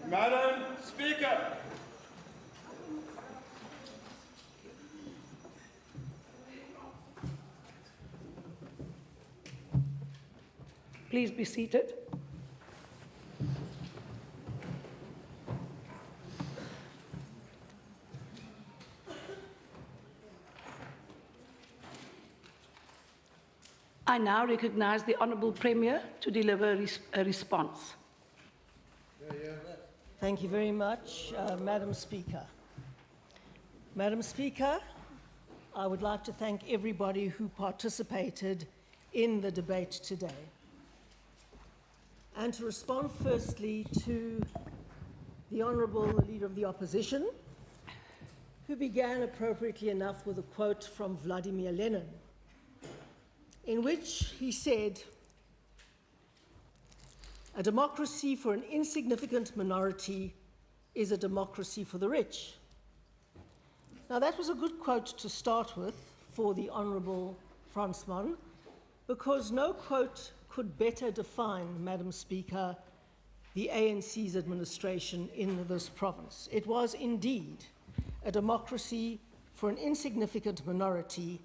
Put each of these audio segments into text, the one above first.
Madam Speaker. Please be seated. I now recognise the Honourable Premier to deliver a response. Thank you very much, Madam Speaker. Madam Speaker, I would like to thank everybody who participated in the debate today. And to respond firstly to the Honourable Leader of the Opposition, who began appropriately enough with a quote from Vladimir Lenin, in which he said, "A democracy for an insignificant minority is a democracy for the rich." Now, that was a good quote to start with for the Honourable Fransman, because no quote could better define, Madam Speaker, the ANC's administration in this province. It was indeed a democracy for an insignificant minority,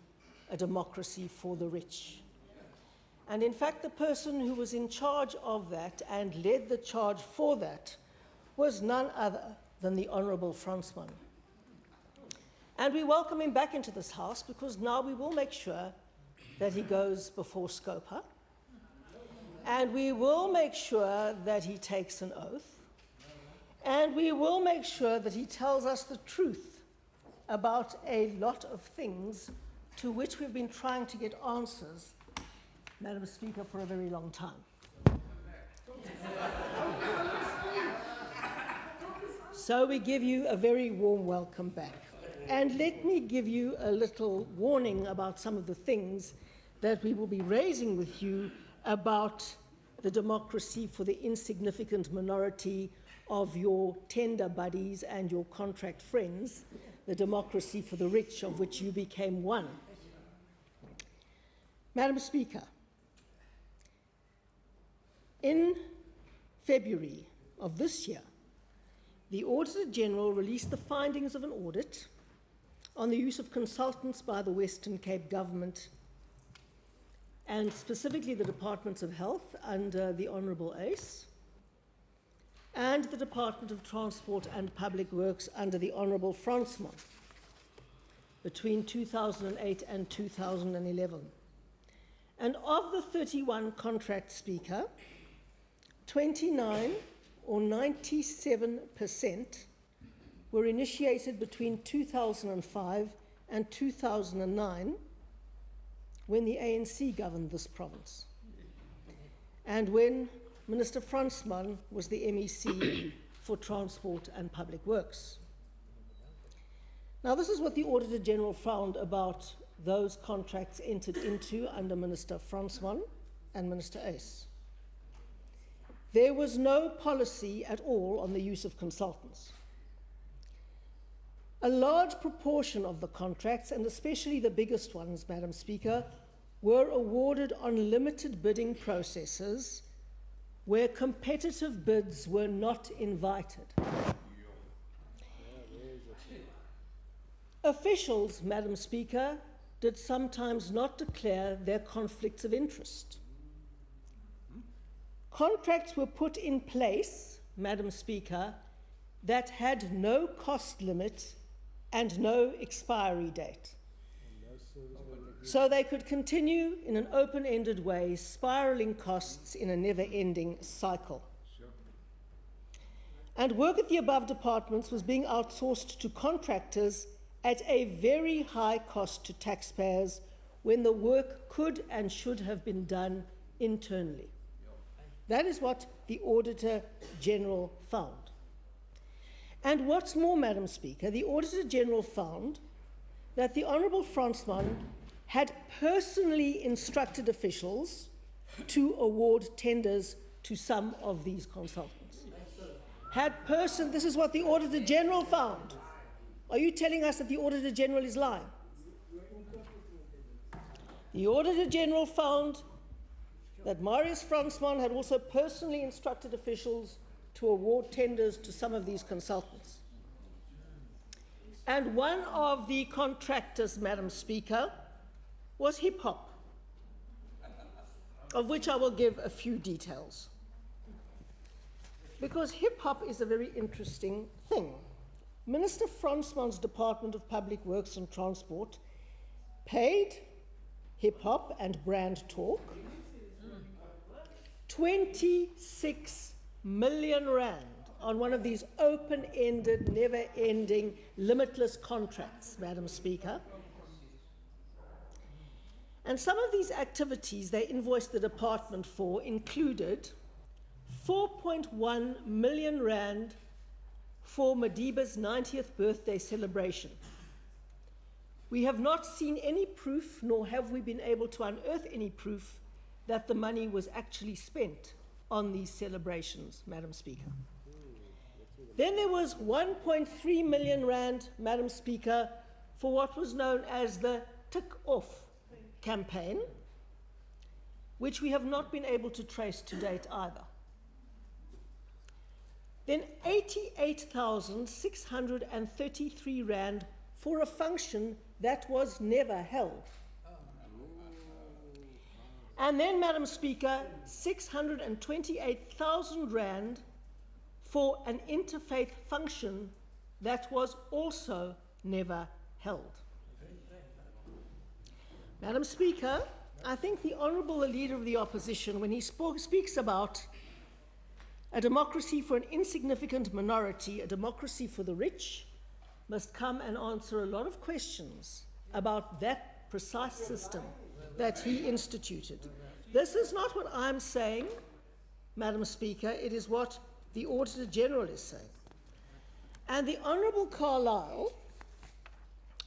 a democracy for the rich. And in fact, the person who was in charge of that and led the charge for that was none other than the Honourable Fransman. And we welcome him back into this House, because now we will make sure that he goes before SOPA, and we will make sure that he takes an oath, and we will make sure that he tells us the truth about a lot of things to which we've been trying to get answers, Madam Speaker, for a very long time. So we give you a very warm welcome back. And let me give you a little warning about some of the things that we will be raising with you about the democracy for the insignificant minority of your tender buddies and your contract friends, the democracy for the rich, of which you became one. Madam Speaker, in February of this year, the Auditor General released the findings of an audit on the use of consultants by the Western Cape Government, and specifically the Departments of Health under the Honourable Ace, and the Department of Transport and Public Works under the Honourable Fransman, between 2008 and 2011. And of the 31 contracts, Speaker, 29 or 97% were initiated between 2005 and 2009, when the ANC governed this province, and when Minister Fransman was the MEC for Transport and Public Works. Now, this is what the Auditor General found about those contracts entered into under Minister Fransman and Minister Ace. There was no policy at all on the use of consultants. A large proportion of the contracts, and especially the biggest ones, Madam Speaker, were awarded on limited bidding processes where competitive bids were not invited. Officials, Madam Speaker, did sometimes not declare their conflicts of interest. Contracts were put in place, Madam Speaker, that had no cost limit and no expiry date. So they could continue in an open-ended way, spiralling costs in a never-ending cycle. And work at the above departments was being outsourced to contractors at a very high cost to taxpayers, when the work could and should have been done internally. That is what the Auditor General found. And what's more, Madam Speaker, the Auditor General found that the Honourable Fransman had personally instructed officials to award tenders to some of these consultants. This is what the Auditor General found. Are you telling us that the Auditor General is lying? The Auditor General found that Marius Fransman had also personally instructed officials to award tenders to some of these consultants. And one of the contractors, Madam Speaker, was hip hop, of which I will give a few details. Because hip hop is a very interesting thing. Minister Fransman's Department of Public Works and Transport paid hip hop and Brand Talk 26 million rand on one of these open-ended, never-ending, limitless contracts, Madam Speaker. And some of these activities they invoiced the department for included 4.1 million rand for Madiba's 90th birthday celebration. We have not seen any proof, nor have we been able to unearth any proof that the money was actually spent on these celebrations, Madam Speaker. Then there was 1.3 million rand, Madam Speaker, for what was known as the Tick Off campaign, which we have not been able to trace to date either. Then 88,633 rand for a function that was never held. And then, Madam Speaker, 628,000 rand for an interfaith function that was also never held. Madam Speaker, I think the Honourable Leader of the Opposition, when he speaks about a democracy for an insignificant minority, a democracy for the rich, must come and answer a lot of questions about that precise system that he instituted. This is not what I'm saying, Madam Speaker, it is what the Auditor General is saying. And the Honourable Carlyle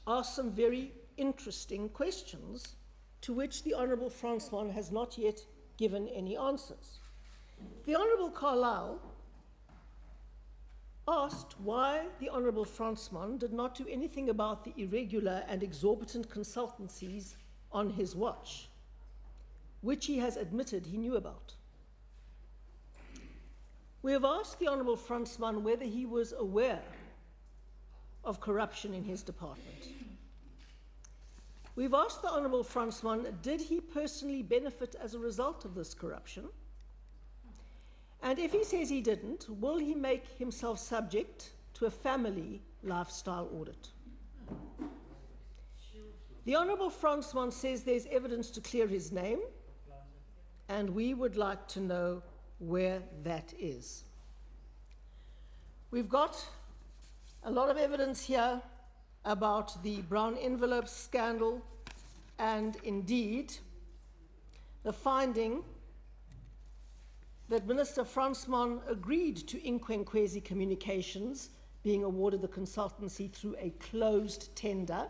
asked some very interesting questions to which the Honourable Fransman has not yet given any answers. The Honourable Carlyle asked why the Honourable Fransman did not do anything about the irregular and exorbitant consultancies on his watch, which he has admitted he knew about. We have asked the Honourable Fransman whether he was aware of corruption in his department. We've asked the Honourable Fransman, did he personally benefit as a result of this corruption? And if he says he didn't, will he make himself subject to a family lifestyle audit? The Honourable Fransman says there's evidence to clear his name, and we would like to know where that is. We've got a lot of evidence here about the brown envelope scandal, and indeed the finding that Minister Fransman agreed to Inkwenkwezi Communications being awarded the consultancy through a closed tender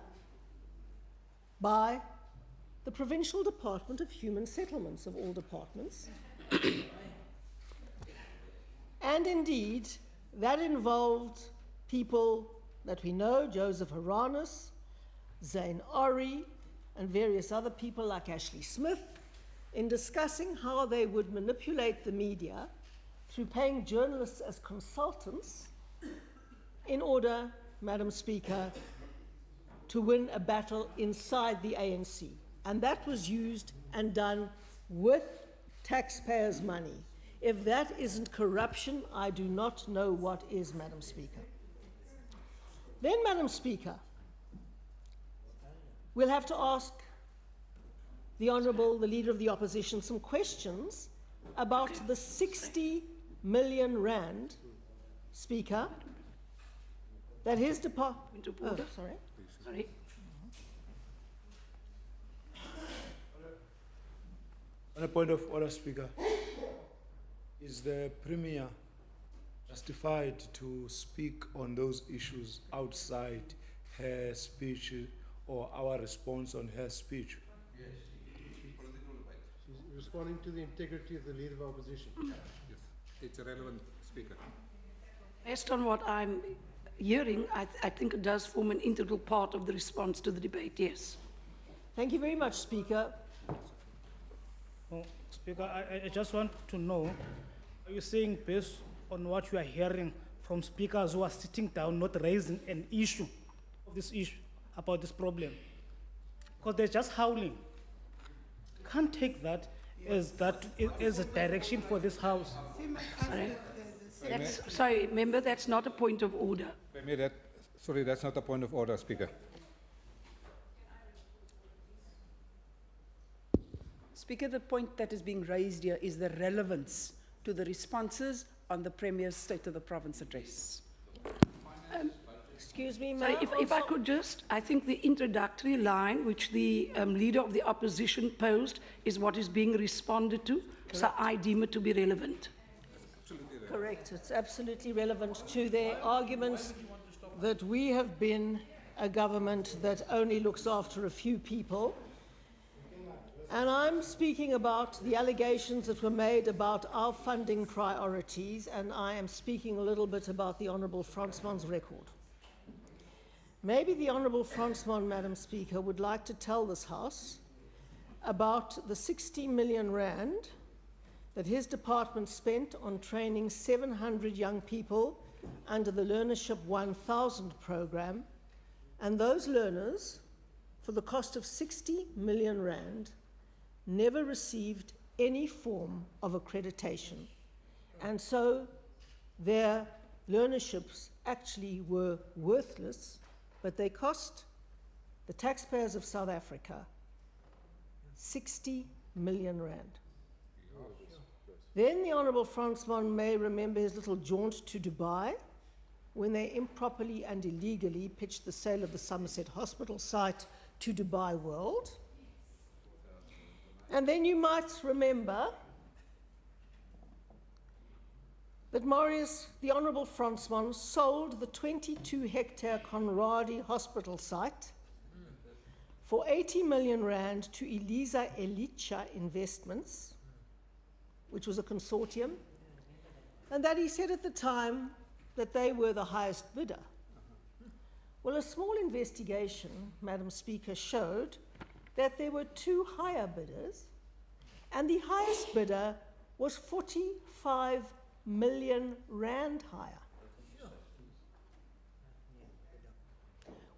by the Provincial Department of Human Settlements, of all departments. And indeed, that involved people that we know, Joseph Haranis, Zane Ori, and various other people like Ashley Smith, in discussing how they would manipulate the media through paying journalists as consultants in order, Madam Speaker, to win a battle inside the ANC. And that was used and done with taxpayers' money. If that isn't corruption, I do not know what is, Madam Speaker. Then, Madam Speaker, we'll have to ask the Honourable, the Leader of the Opposition, some questions about the 60 million rand, Speaker, that his department... Oh, sorry. Sorry. On a point of order, Speaker, is the Premier justified to speak on those issues outside her speech or our response on her speech? Yes. She's responding to the integrity of the Leader of Opposition. Yes, it's a relevant, Speaker. Based on what I'm hearing, I think it does form an integral part of the response to the debate, yes. Thank you very much, Speaker. Well, Speaker, I just want to know, are you saying based on what you are hearing from speakers who are sitting down, not raising an issue of this issue about this problem. Because they're just howling. Can't take that as a direction for this house. Sorry, member, that's not a point of order. Sorry, that's not a point of order, Speaker. Speaker, the point that is being raised here is the relevance to the responses on the Premier's State of the Province address. Excuse me, Sorry, ma'am. if I could just, I think the introductory line which the leader of the opposition posed is what is being responded to, so I deem it to be relevant. Correct. It's absolutely relevant to their arguments that we have been a government that only looks after a few people. And I'm speaking about the allegations that were made about our funding priorities, and I am speaking a little bit about the Honourable Fransman's record. Maybe the Honourable Fransman, Madam Speaker, would like to tell this House about the 60 million rand that his department spent on training 700 young people under the Learnership 1000 program, and those learners, for the cost of 60 million rand, never received any form of accreditation. And so their learnerships actually were worthless, but they cost the taxpayers of South Africa 60 million rand. Then the Honourable Fransman may remember his little jaunt to Dubai when they improperly and illegally pitched the sale of the Somerset Hospital site to Dubai World. And then you might remember that the Honourable Fransman sold the 22-hectare Conradi Hospital site for 80 million rand to Eliza Elicha Investments, which was a consortium, and that he said at the time that they were the highest bidder. Well, a small investigation, Madam Speaker, showed that there were two higher bidders, and the highest bidder was 45 million rand higher.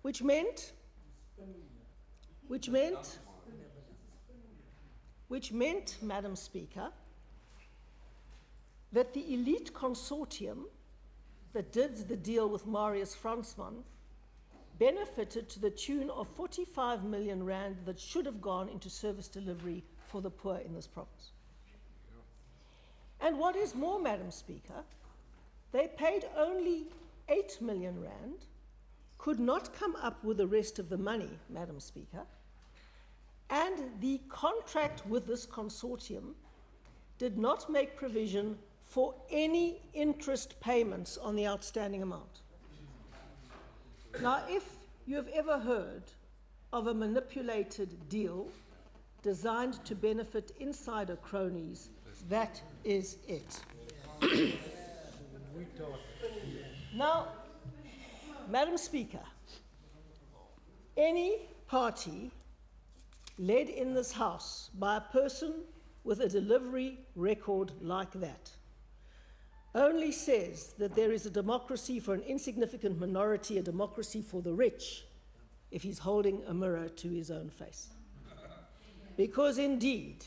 Which meant, Madam Speaker, that the elite consortium that did the deal with Marius Fransman benefited to the tune of 45 million rand that should have gone into service delivery for the poor in this province. And what is more, Madam Speaker, they paid only 8 million rand, could not come up with the rest of the money, Madam Speaker, and the contract with this consortium did not make provision for any interest payments on the outstanding amount. Now, if you have ever heard of a manipulated deal designed to benefit insider cronies, that is it. Now, Madam Speaker, any party led in this House by a person with a delivery record like that only says that there is a democracy for an insignificant minority, a democracy for the rich, if he's holding a mirror to his own face. Because indeed,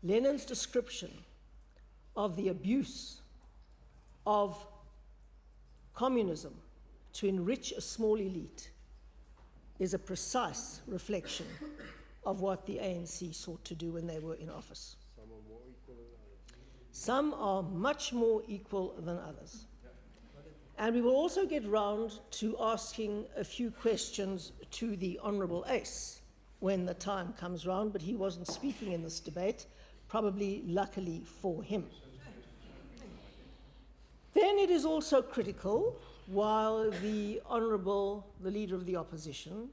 Lenin's description of the abuse of communism to enrich a small elite is a precise reflection of what the ANC sought to do when they were in office. Some are much more equal than others. And we will also get round to asking a few questions to the Honourable Ace when the time comes round, but he wasn't speaking in this debate, probably luckily for him. Then it is also critical, while the Leader of the Opposition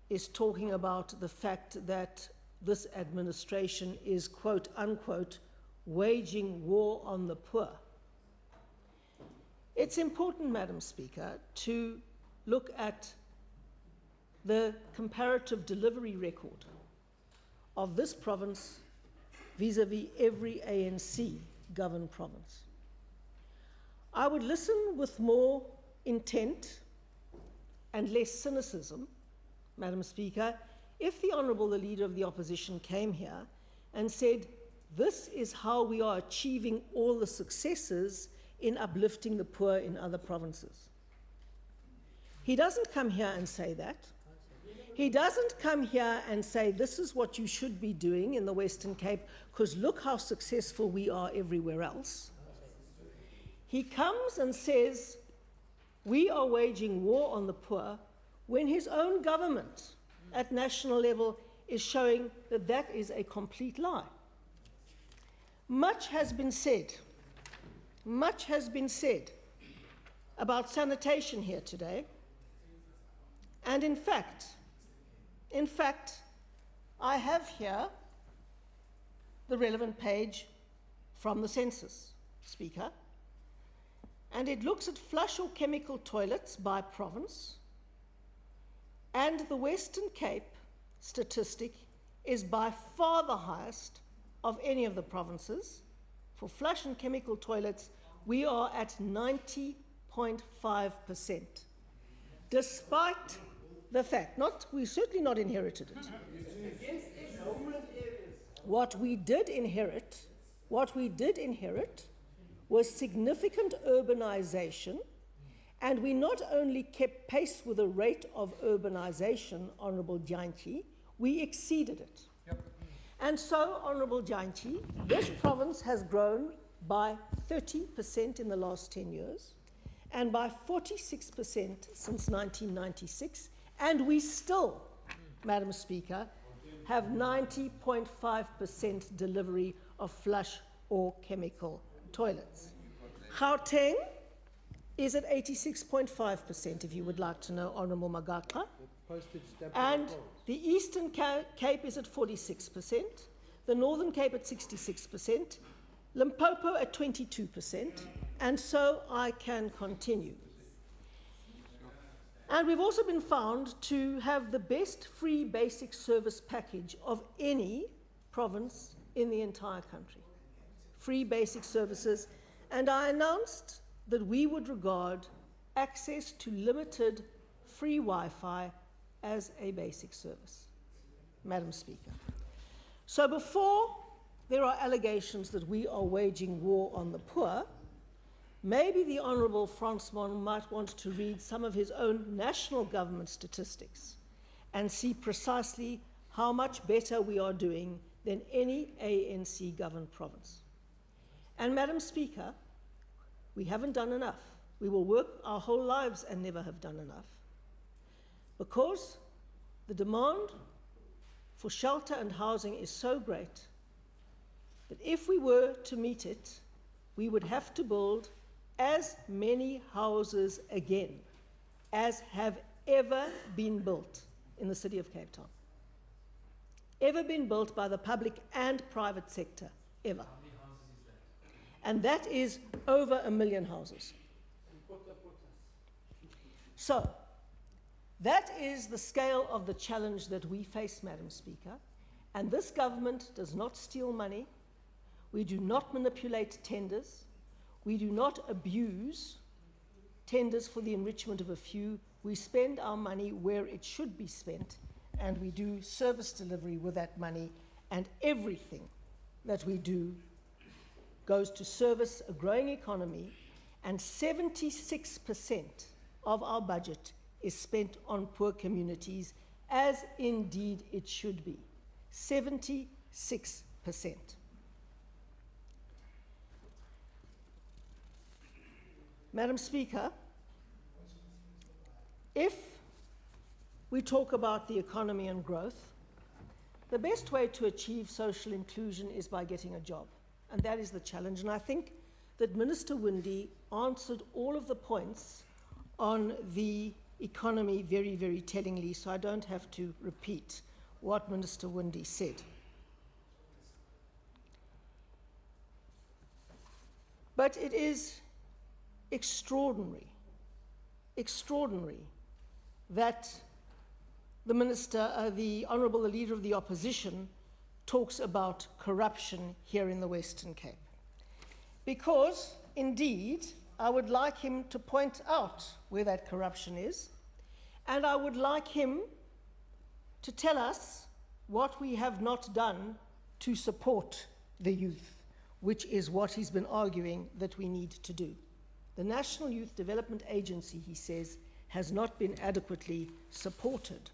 is talking about the fact that this administration is, quote unquote, waging war on the poor. It's important, Madam Speaker, to look at the comparative delivery record of this province vis-à-vis every ANC-governed province. I would listen with more intent and less cynicism, Madam Speaker, if the Honourable the Leader of the Opposition came here and said, this is how we are achieving all the successes in uplifting the poor in other provinces. He doesn't come here and say that. He doesn't come here and say, this is what you should be doing in the Western Cape, because look how successful we are everywhere else. He comes and says, we are waging war on the poor, when his own government at national level is showing that that is a complete lie. Much has been said about sanitation here today. And in fact, I have here the relevant page from the census, Speaker. And it looks at flush or chemical toilets by province. And the Western Cape statistic is by far the highest of any of the provinces. For flush and chemical toilets, we are at 90.5%. Despite the fact, we certainly not inherited it. What we did inherit was significant urbanization, and we not only kept pace with the rate of urbanization, Honourable Jantji, we exceeded it. Yep. And so, Honourable Jantji, this province has grown by 30% in the last 10 years, and by 46% since 1996, and we still, Madam Speaker, have 90.5% delivery of flush or chemical toilets. Gauteng is at 86.5%, if you would like to know, Honourable Magaka. And the Eastern Cape is at 46%, the Northern Cape at 66%, Limpopo at 22%, and so I can continue. And we've also been found to have the best free basic service package of any province in the entire country. Free basic services, and I announced that we would regard access to limited free Wi-Fi as a basic service, Madam Speaker. So before there are allegations that we are waging war on the poor, maybe the Honourable Francois might want to read some of his own national government statistics and see precisely how much better we are doing than any ANC-governed province. And Madam Speaker, we haven't done enough. We will work our whole lives and never have done enough, because the demand for shelter and housing is so great that if we were to meet it, we would have to build as many houses again as have ever been built in the city of Cape Town. Ever been built by the public and private sector, ever. And that is over 1 million houses. So, that is the scale of the challenge that we face, Madam Speaker. And this government does not steal money. We do not manipulate tenders. We do not abuse tenders for the enrichment of a few. We spend our money where it should be spent, and we do service delivery with that money, and everything that we do goes to service a growing economy, and 76% of our budget is spent on poor communities, as indeed it should be. 76%. Madam Speaker, if we talk about the economy and growth, the best way to achieve social inclusion is by getting a job. And that is the challenge. And I think that Minister Winde answered all of the points on the economy very, very tellingly, so I don't have to repeat what Minister Winde said. But it is extraordinary that the Minister, the Honourable the Leader of the Opposition, talks about corruption here in the Western Cape. Because, indeed, I would like him to point out where that corruption is, and I would like him to tell us what we have not done to support the youth, which is what he's been arguing that we need to do. The National Youth Development Agency, he says, has not been adequately supported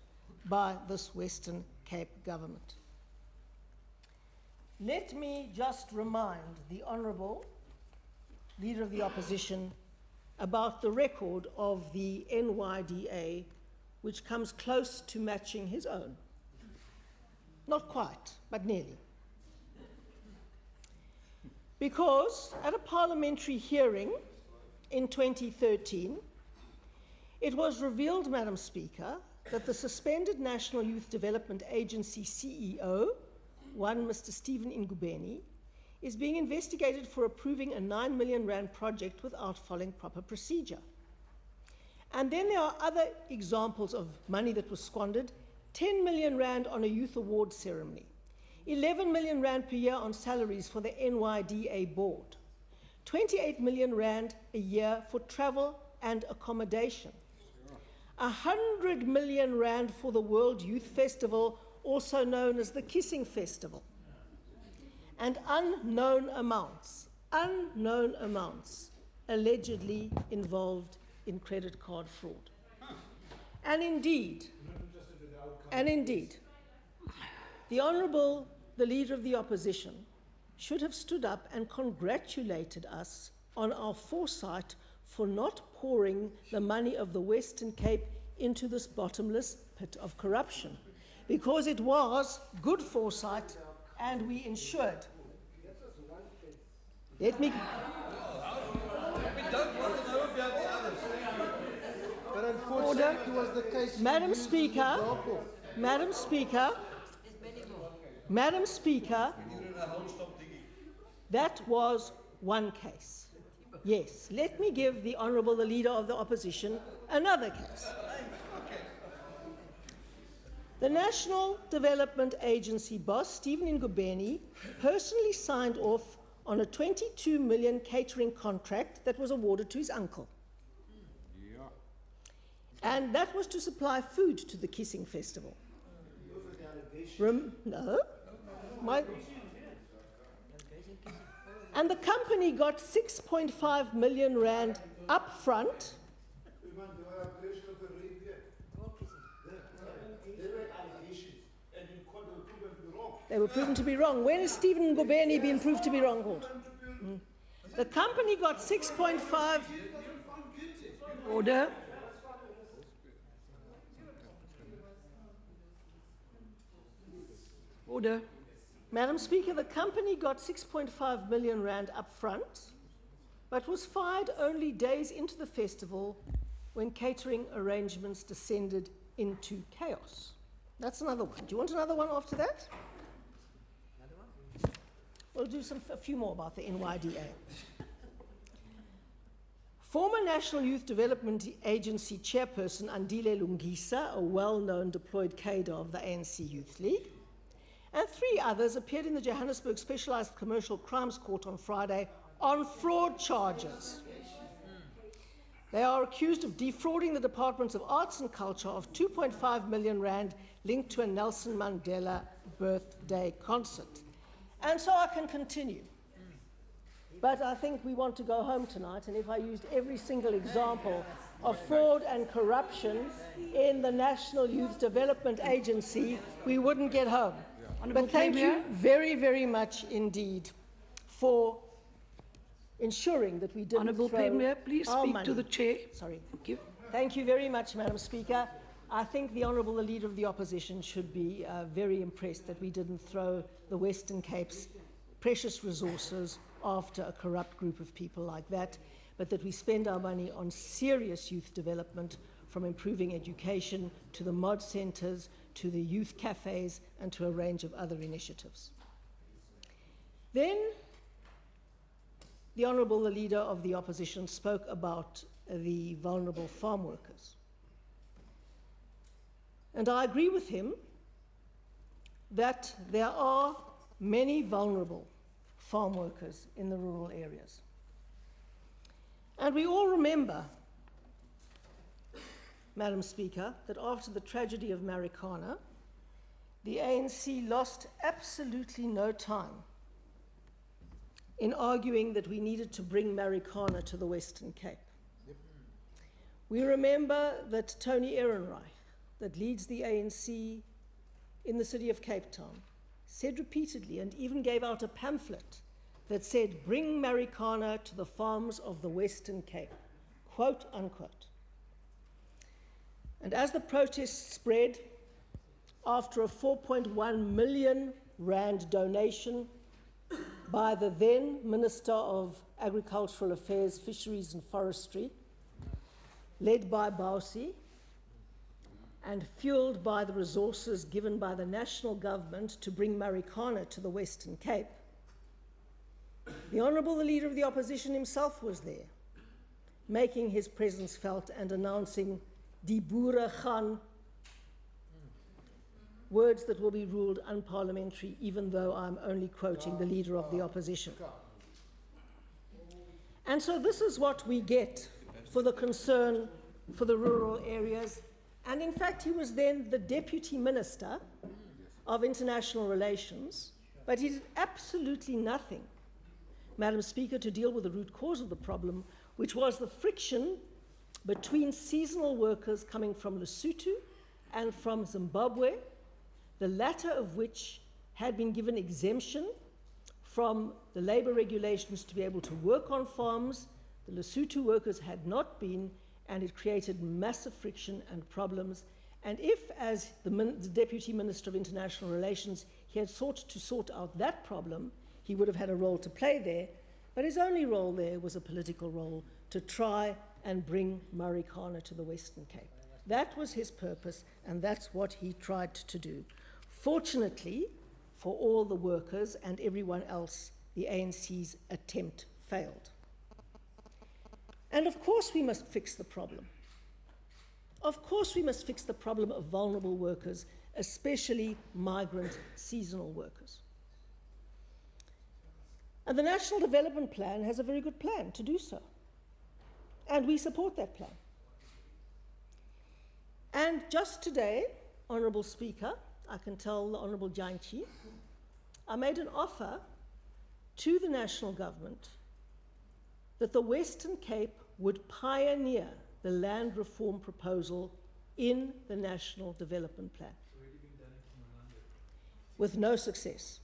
by this Western Cape government. Let me just remind the Honourable Leader of the Opposition about the record of the NYDA, which comes close to matching his own. Not quite, but nearly. Because at a parliamentary hearing in 2013, it was revealed, Madam Speaker, that the suspended National Youth Development Agency CEO, one Mr. Stephen Ngubeni, is being investigated for approving a 9 million rand project without following proper procedure. And then there are other examples of money that was squandered: 10 million rand on a youth award ceremony, 11 million rand per year on salaries for the NYDA board, 28 million rand a year for travel and accommodation, 100 million rand for the World Youth Festival, also known as the Kissing Festival, and unknown amounts allegedly involved in credit card fraud. And indeed, the Honourable, the Leader of the Opposition, should have stood up and congratulated us on our foresight for not pouring the money of the Western Cape into this bottomless pit of corruption, because it was good foresight and we ensured. Let me... But unfortunately, it was the case. Madam Speaker, that was one case. Yes, let me give the Honourable the Leader of the Opposition another case. The National Development Agency boss, Stephen Ngubeni, personally signed off on a 22 million catering contract that was awarded to his uncle. And that was to supply food to the Kissing Festival. No. And the company got 6.5 million rand up front. They were proven to be wrong. When has Stephen Ngubeni been proved to be wrong, Court? The company got 6.5... Order. Order. Madam Speaker, the company got 6.5 million rand up front, but was fired only days into the festival when catering arrangements descended into chaos. That's another one. Do you want another one after that? We'll do a few more about the NYDA. Former National Youth Development Agency chairperson Andile Lungisa, a well-known deployed cadre of the ANC Youth League, and 3 others appeared in the Johannesburg Specialised Commercial Crimes Court on Friday on fraud charges. They are accused of defrauding the Departments of Arts and Culture of 2.5 million rand linked to a Nelson Mandela birthday concert. And so I can continue. But I think we want to go home tonight, and if I used every single example of fraud and corruption in the National Youth Development Agency, we wouldn't get home. But thank you very, very much indeed for ensuring that we didn't Honourable throw Premier, please our speak money. to the Chair. Sorry. Thank you. Thank you very much, Madam Speaker. I think the Honourable the Leader of the Opposition should be very impressed that we didn't throw the Western Cape's precious resources after a corrupt group of people like that, but that we spend our money on serious youth development, from improving education to the mod centres, to the youth cafes, and to a range of other initiatives. Then the Honourable the Leader of the Opposition spoke about the vulnerable farm workers. And I agree with him that there are many vulnerable farm workers in the rural areas. And And we all remember, Madam Speaker, that after the tragedy of Marikana, the ANC lost absolutely no time in arguing that we needed to bring Marikana to the Western Cape. We remember that Tony Ehrenreich, that leads the ANC in the city of Cape Town, said repeatedly and even gave out a pamphlet that said, "Bring Marikana to the farms of the Western Cape," quote unquote. And as the protests spread, after a 4.1 million rand donation by the then Minister of Agricultural Affairs, Fisheries and Forestry, led by Bausi, and fueled by the resources given by the national government to bring Marikana to the Western Cape, the Honourable the Leader of the Opposition himself was there, making his presence felt and announcing "Die Boere gaan," words that will be ruled unparliamentary, even though I'm only quoting the Leader of the Opposition. And so this is what we get for the concern for the rural areas. And in fact, he was then the Deputy Minister of International Relations, but he did absolutely nothing, Madam Speaker, to deal with the root cause of the problem, which was the friction between seasonal workers coming from Lesotho and from Zimbabwe, the latter of which had been given exemption from the labour regulations to be able to work on farms. The Lesotho workers had not been, and it created massive friction and problems. And if, as the Deputy Minister of International Relations, he had sought to sort out that problem, he would have had a role to play there, but his only role there was a political role to try and bring Marikana to the Western Cape. That was his purpose, and that's what he tried to do. Fortunately, for all the workers and everyone else, the ANC's attempt failed. And of course we must fix the problem. Of course we must fix the problem of vulnerable workers, especially migrant seasonal workers. And the National Development Plan has a very good plan to do so. And we support that plan. And just today, Honourable Speaker, I can tell the Honourable Jantji, I made an offer to the national government that the Western Cape would pioneer the land reform proposal in the National Development Plan. With no success.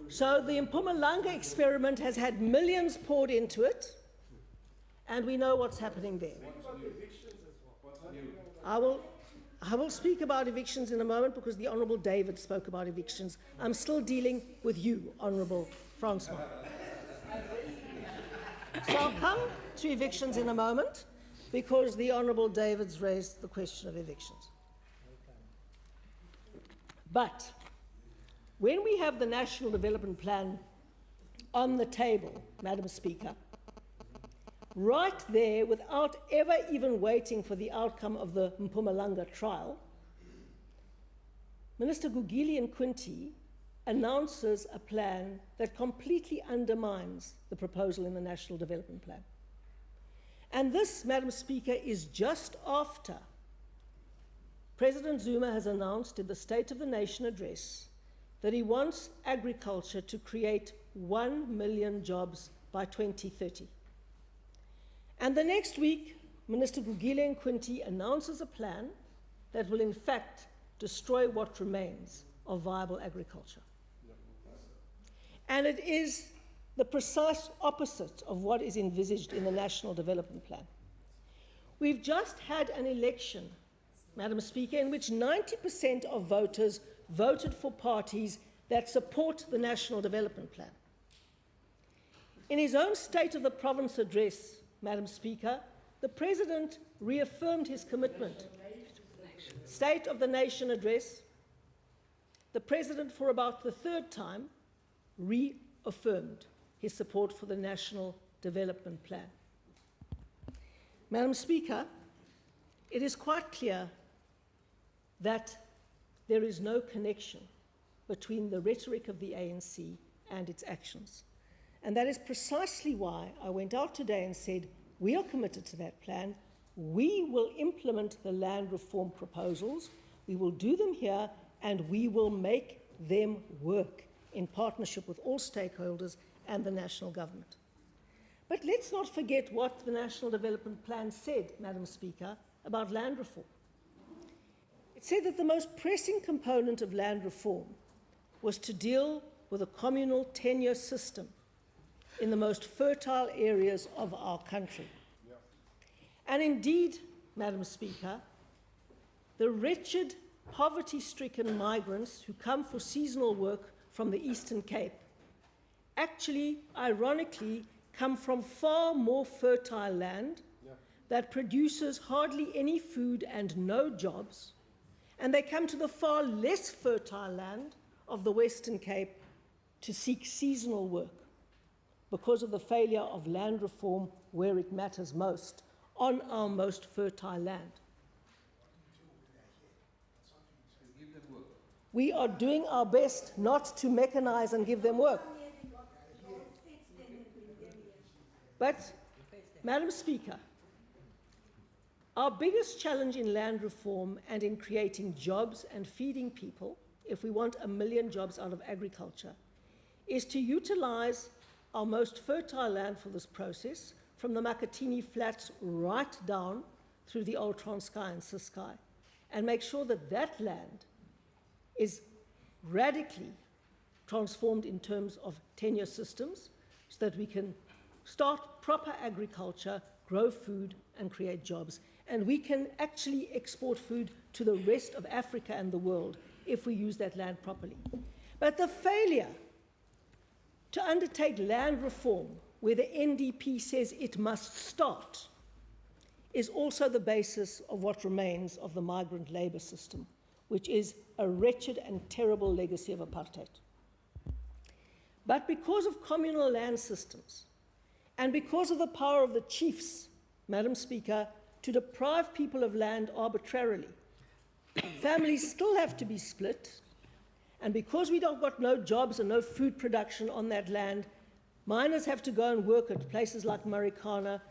So the Mpumalanga experiment has had millions poured into it, and we know what's happening there. I will speak about evictions in a moment because the Honourable David spoke about evictions. I'm still dealing with you, Honourable Francois. So I'll come to evictions in a moment because the Honourable David's raised the question of evictions. But when we have the National Development Plan on the table, Madam Speaker, right there, without ever even waiting for the outcome of the Mpumalanga trial, Minister Gugili and Quinty announces a plan that completely undermines the proposal in the National Development Plan. And this, Madam Speaker, is just after President Zuma has announced in the State of the Nation address that he wants agriculture to create 1 million jobs by 2030. And the next week, Minister Gugile and Quinty announces a plan that will in fact destroy what remains of viable agriculture. And it is the precise opposite of what is envisaged in the National Development Plan. We've just had an election, Madam Speaker, in which 90% of voters voted for parties that support the National Development Plan. In his own State of the Province address, Madam Speaker, the President reaffirmed his commitment. State of the Nation address, the President, for about the third time, reaffirmed his support for the National Development Plan. Madam Speaker, it is quite clear that there is no connection between the rhetoric of the ANC and its actions. And that is precisely why I went out today and said, we are committed to that plan. We will implement the land reform proposals. We will do them here, and we will make them work in partnership with all stakeholders and the national government. But let's not forget what the National Development Plan said, Madam Speaker, about land reform. It said that the most pressing component of land reform was to deal with a communal tenure system in the most fertile areas of our country. And indeed, Madam Speaker, the wretched, poverty-stricken migrants who come for seasonal work from the Eastern Cape actually, ironically, come from far more fertile land that produces hardly any food and no jobs, and they come to the far less fertile land of the Western Cape to seek seasonal work because of the failure of land reform where it matters most, on our most fertile land. We are doing our best not to mechanize and give them work. But, Madam Speaker, our biggest challenge in land reform and in creating jobs and feeding people, if we want 1 million jobs out of agriculture, is to utilize our most fertile land for this process, from the Makatini Flats right down through the old Transkei and Ciskei, and make sure that that land is radically transformed in terms of tenure systems so that we can start proper agriculture, grow food, and create jobs. And we can actually export food to the rest of Africa and the world if we use that land properly. But the failure to undertake land reform where the NDP says it must start is also the basis of what remains of the migrant labour system, which is a wretched and terrible legacy of apartheid. But because of communal land systems, and because of the power of the chiefs, Madam Speaker, to deprive people of land arbitrarily, families still have to be split, and because we don't got no jobs and no food production on that land, miners have to go and work at places like Marikana,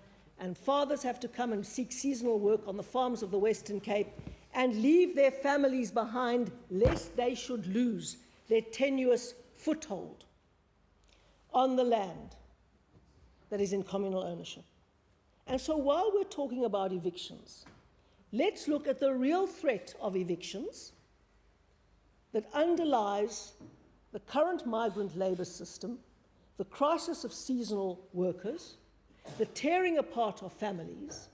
and fathers have to come and seek seasonal work on the farms of the Western Cape and leave their families behind lest they should lose their tenuous foothold on the land that is in communal ownership. And so while we're talking about evictions, let's look at the real threat of evictions that underlies the current migrant labour system, the crisis of seasonal workers, the tearing apart of families,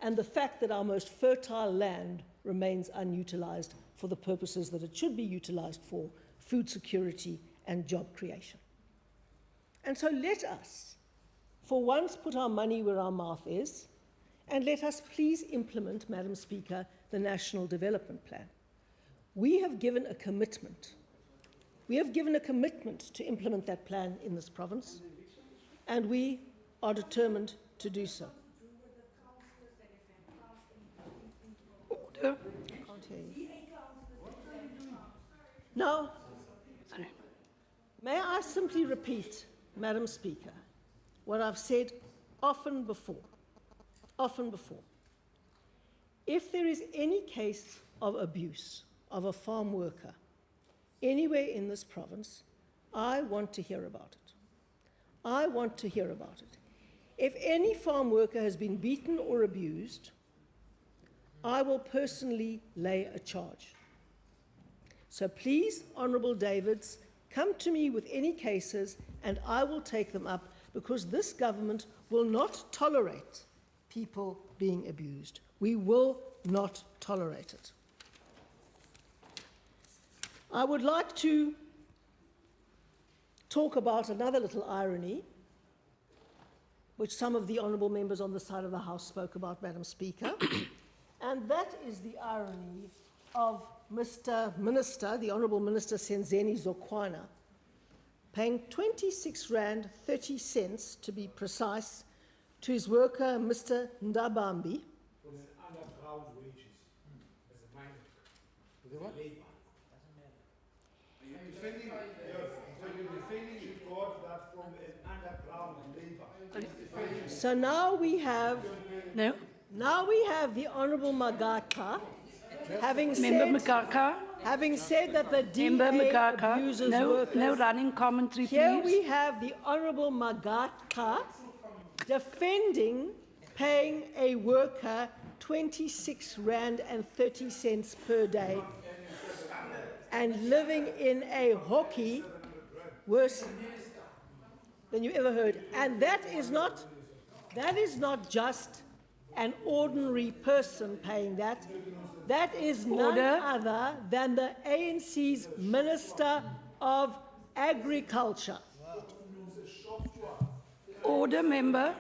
and the fact that our most fertile land remains unutilized for the purposes that it should be utilized for, food security and job creation. And so let us, for once, put our money where our mouth is, and let us please implement, Madam Speaker, the National Development Plan. We have given a commitment. We have given a commitment to implement that plan in this province, and we are determined to do so. Order. I can't hear you. Now, Sorry. may I simply repeat, Madam Speaker, what I've said often before. If there is any case of abuse of a farm worker anywhere in this province, I want to hear about it. I want to hear about it. If any farm worker has been beaten or abused, I will personally lay a charge. So please, Honourable Davids, come to me with any cases and I will take them up, because this government will not tolerate people being abused. We will not tolerate it. I would like to talk about another little irony, which some of the honourable members on the side of the House spoke about, Madam Speaker, and that is the irony of Mr. Minister, the Honourable Minister Senzeni Zokwana, paying 26 Rand 30 cents, to be precise, to his worker, Mr. Ndabambi. For the underground wages as a miner. The what? Labor. Are you defending? Yes, so you defending, you got that from an underground So now we have No? the Honourable Magaka having Member said, Makaka? having said that the Member DA Makaka? abuses No, workers. no running commentary, Here please. we have the Honourable Magaka defending paying a worker 26 rand and 30 cents per day and living in a hockey worse than you ever heard. And that is not just an ordinary person paying that. That is none Order. other than the ANC's Minister of Agriculture. Order, member.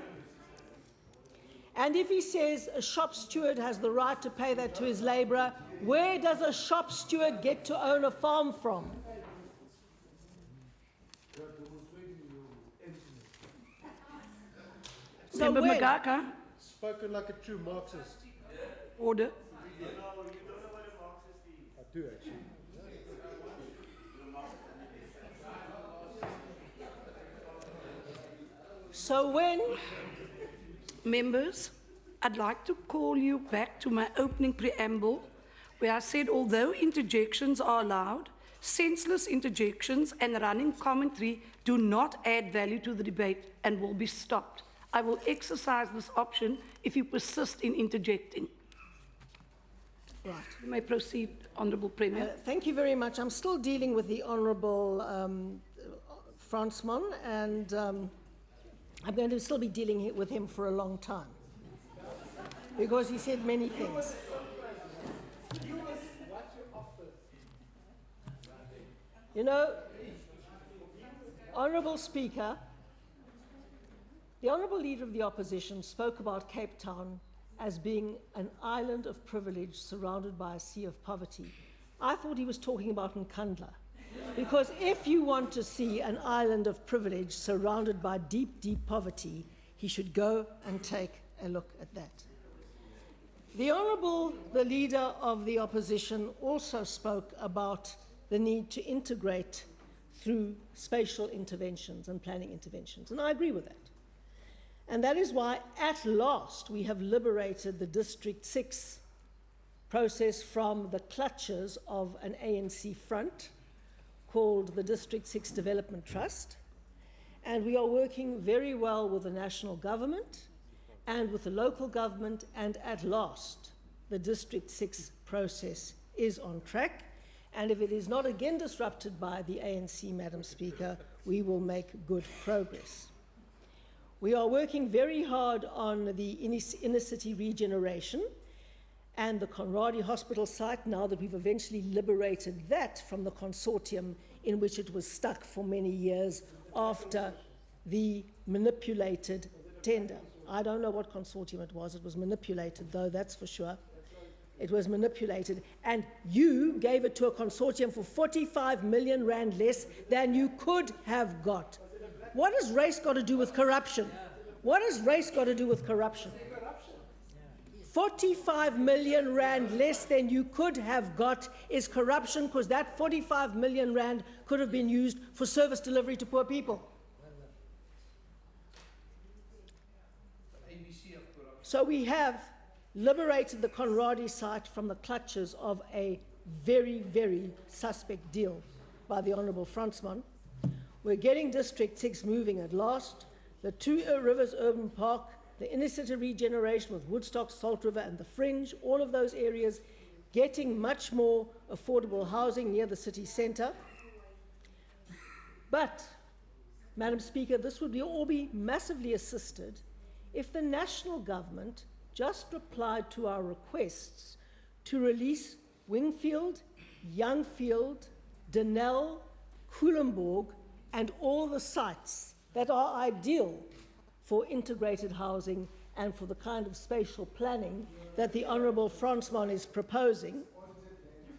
And if he says a shop steward has the right to pay that to his labourer, where does a shop steward get to own a farm from? So Member when? Makaka? Spoken like a true Marxist. Order. I do actually. So when? Members, I'd like to call you back to my opening preamble, where I said although interjections are allowed, senseless interjections and running commentary do not add value to the debate and will be stopped. I will exercise this option if you persist in interjecting. Right. You may proceed, Honourable Premier. Thank you very much. I'm still dealing with the Honourable Fransman, and I'm going to still be dealing with him for a long time because he said many things. You know, Honourable Speaker, the Honourable Leader of the Opposition spoke about Cape Town as being an island of privilege surrounded by a sea of poverty. I thought he was talking about Nkandla. Because if you want to see an island of privilege surrounded by deep, deep poverty, he should go and take a look at that. The Leader of the Opposition also spoke about the need to integrate through spatial interventions and planning interventions, and I agree with that. And that is why, at last, we have liberated the District 6 process from the clutches of an ANC front called the District 6 Development Trust. And we are working very well with the national government and with the local government, and at last, the District 6 process is on track. And if it is not again disrupted by the ANC, Madam Speaker, we will make good progress. We are working very hard on the inner city regeneration and the Conradie Hospital site, now that we've eventually liberated that from the consortium in which it was stuck for many years after the manipulated tender. I don't know what consortium it was manipulated though, that's for sure. It was manipulated, and you gave it to a consortium for 45 million rand less than you could have got. What has race got to do with corruption? What has race got to do with corruption? 45 million rand less than you could have got is corruption, because that 45 million rand could have been used for service delivery to poor people. So we have liberated the Conradie site from the clutches of a very, very suspect deal by the Honourable Fransman. We're getting District 6 moving at last. The Two Rivers Urban Park, the inner city regeneration with Woodstock, Salt River and the Fringe, all of those areas getting much more affordable housing near the city centre. But, Madam Speaker, this would all be massively assisted if the national government just replied to our requests to release Wingfield, Youngfield, Denell, Culemborg, and all the sites that are ideal for integrated housing and for the kind of spatial planning that the Honourable Fransman is proposing,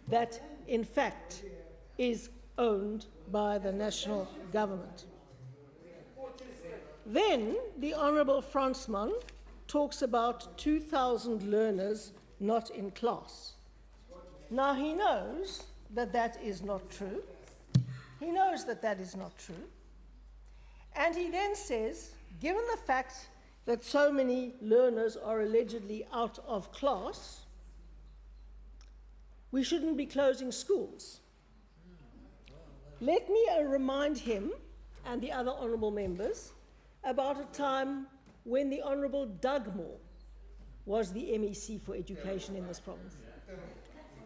that in fact is owned by the national government. Then the Honourable Fransman talks about 2,000 learners not in class. Now he knows that that is not true. He knows that that is not true. And he then says, given the fact that so many learners are allegedly out of class, we shouldn't be closing schools. Let me remind him and the other honourable members about a time when the Honourable Doug Moore was the MEC for Education in this province.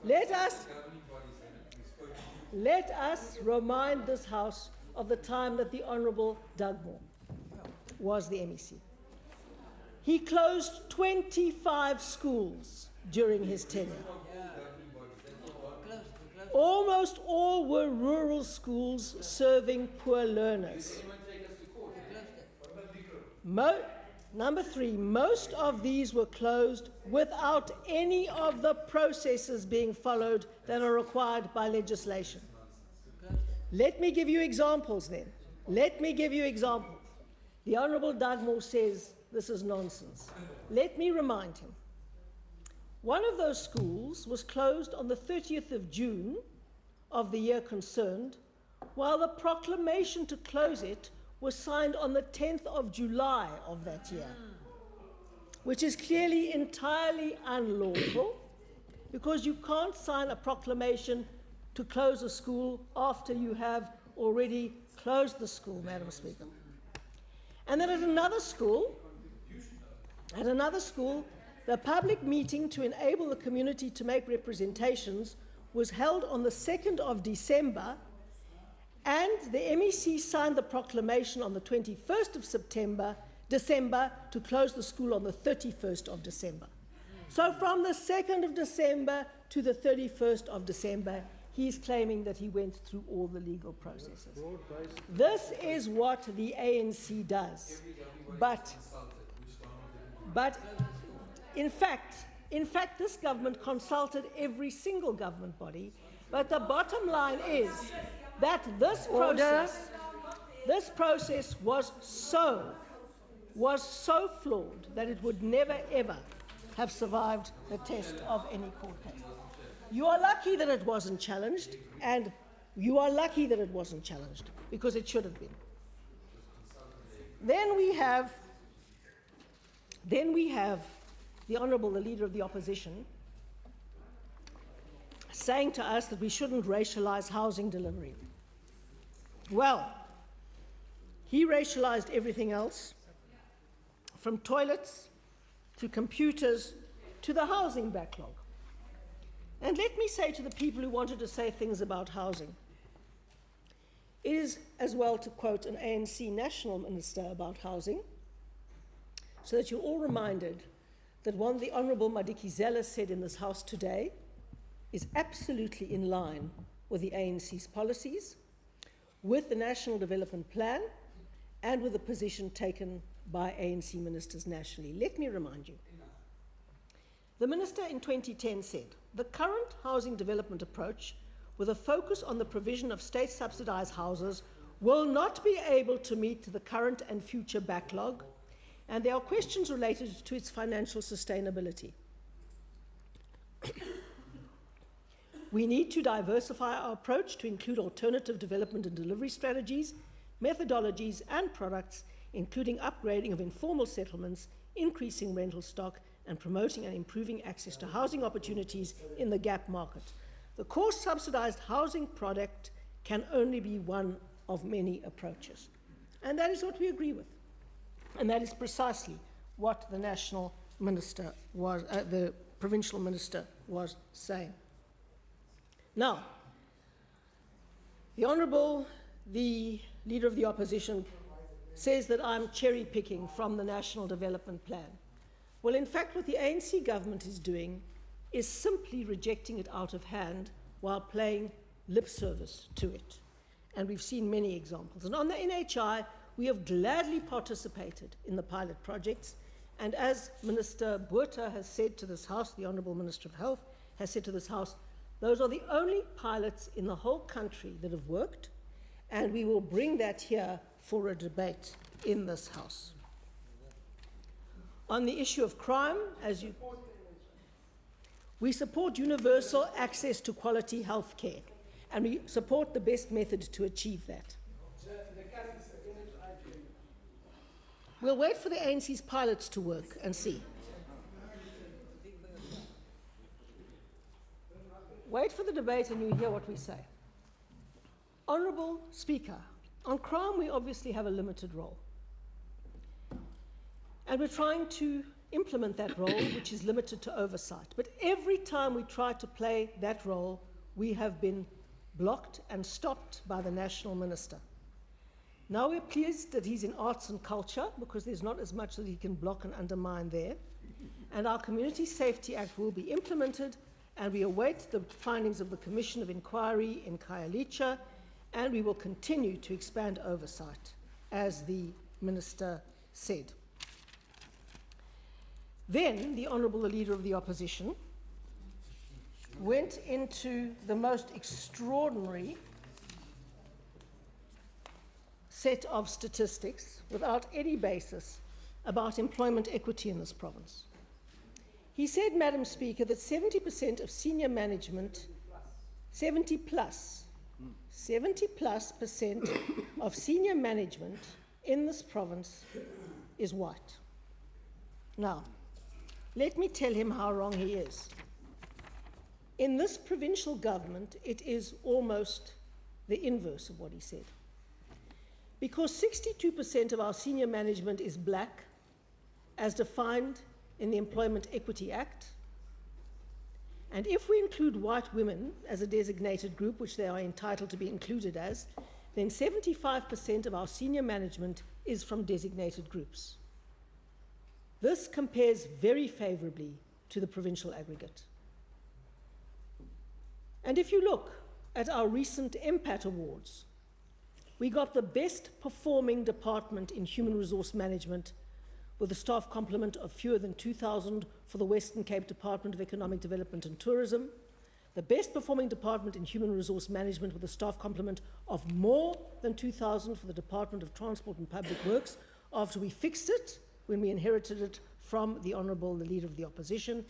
Let us remind this House of the time that the Honourable Doug Moore was the MEC. He closed 25 schools during his tenure. Almost all were rural schools serving poor learners. Number three, most of these were closed without any of the processes being followed that are required by legislation. Let me give you examples then. Let me give you examples. The Honourable Doug Moore says this is nonsense. Let me remind him. One of those schools was closed on the 30th of June of the year concerned, while the proclamation to close it was signed on the 10th of July of that year, which is clearly entirely unlawful, because you can't sign a proclamation to close a school after you have already closed the school, Madam Speaker. And then at another school, the public meeting to enable the community to make representations was held on the 2nd of December, and the MEC signed the proclamation on the 21st of December to close the school on the 31st of December. So from the 2nd of December to the 31st of December, he's claiming that he went through all the legal processes. This is what the ANC does. But in fact, this government consulted every single government body, but the bottom line is that this process was so flawed that it would never ever have survived the test of any court case. You are lucky that it wasn't challenged, and you are lucky that it wasn't challenged, because it should have been. Then we have the Honourable, the Leader of the Opposition, saying to us that we shouldn't racialise housing delivery. Well, he racialised everything else, from toilets to computers to the housing backlog. And let me say to the people who wanted to say things about housing, it is as well to quote an ANC national minister about housing, so that you're all reminded that what the Honourable Madiki Zille said in this House today is absolutely in line with the ANC's policies, with the National Development Plan, and with the position taken by ANC ministers nationally. Let me remind you. The minister in 2010 said, the current housing development approach, with a focus on the provision of state-subsidised houses, will not be able to meet the current and future backlog, and there are questions related to its financial sustainability. We need to diversify our approach to include alternative development and delivery strategies, methodologies, and products, including upgrading of informal settlements, increasing rental stock, and promoting and improving access to housing opportunities in the gap market. The core subsidised housing product can only be one of many approaches. And that is what we agree with. And that is precisely what the national minister was, the provincial minister was saying. Now, the Honourable, the Leader of the Opposition, says that I'm cherry-picking from the National Development Plan. Well, in fact, what the ANC government is doing is simply rejecting it out of hand while playing lip service to it. And we've seen many examples. And on the NHI, we have gladly participated in the pilot projects. And as Minister Botha has said to this House, the Honourable Minister of Health has said to this House, those are the only pilots in the whole country that have worked, and we will bring that here for a debate in this House. On the issue of crime, we support universal access to quality health care, and we support the best method to achieve that. We'll wait for the ANC's pilots to work and see. Wait for the debate and you hear what we say. Honourable Speaker, on crime we obviously have a limited role. And we're trying to implement that role, which is limited to oversight. But every time we try to play that role, we have been blocked and stopped by the National Minister. Now we're pleased that he's in arts and culture, because there's not as much that he can block and undermine there. And our Community Safety Act will be implemented, and we await the findings of the Commission of Inquiry in Khayelitsha, and we will continue to expand oversight, as the Minister said. Then the Honourable Leader of the Opposition went into the most extraordinary set of statistics without any basis about employment equity in this province. He said, Madam Speaker, that 70% of senior management, 70+ percent of senior management in this province is white. Now, let me tell him how wrong he is. In this provincial government, it is almost the inverse of what he said. Because 62% of our senior management is black, as defined in the Employment Equity Act. And if we include white women as a designated group, which they are entitled to be included as, then 75% of our senior management is from designated groups. This compares very favourably to the provincial aggregate. And if you look at our recent MPAT awards, we got the best performing department in human resource management with a staff complement of fewer than 2,000 for the Western Cape Department of Economic Development and Tourism, the best performing department in human resource management with a staff complement of more than 2,000 for the Department of Transport and Public Works after we fixed it when we inherited it from the Honourable Leader of the Opposition,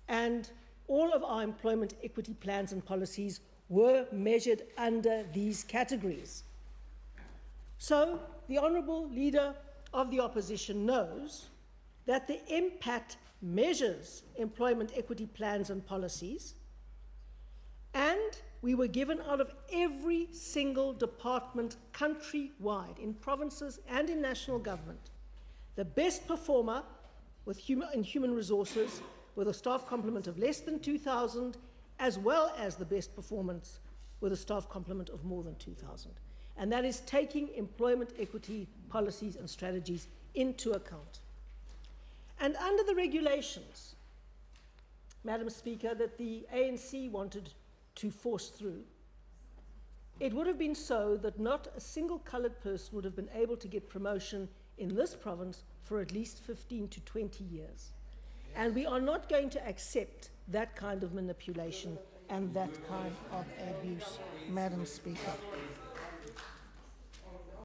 and all of our employment equity plans and policies were measured under these categories. So the Honourable Leader of the Opposition knows that the MPAT measures employment equity plans and policies, and we were given out of every single department countrywide, in provinces and in national government, the best performer in human resources with a staff complement of less than 2,000, as well as the best performance with a staff complement of more than 2,000. And that is taking employment equity policies and strategies into account. And under the regulations, Madam Speaker, that the ANC wanted to force through, it would have been so that not a single coloured person would have been able to get promotion in this province for at least 15 to 20 years. And we are not going to accept that kind of manipulation and that kind of abuse, Madam Speaker.